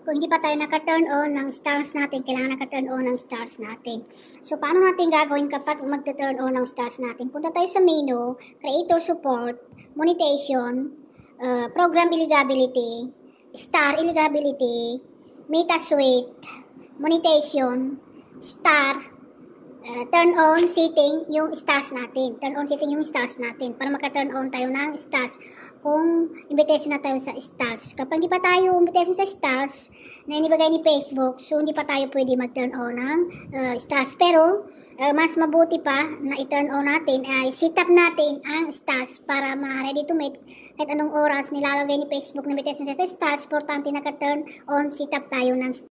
Kung hindi pa tayo naka-turn on ng stars natin, kailangan naka-turn on ng stars natin. So, paano natin gagawin kapag magta-turn on ng stars natin? Punta tayo sa menu, creator support, monetization, program eligibility, star eligibility, meta suite, monetization, star, turn on setting yung stars natin. Turn on setting yung stars natin para maka-turn on tayo ng stars kung invitation na tayo sa stars. Kapag hindi pa tayo invitation sa stars na inibigay ni Facebook, so hindi pa tayo pwede mag-turn on ng stars. Pero mas mabuti pa na i-turn on natin ay set up natin ang stars para ma-ready to meet kahit anong oras nilalagay ni Facebook na invitation sa stars. Importante naka-turn on set up tayo ng stars.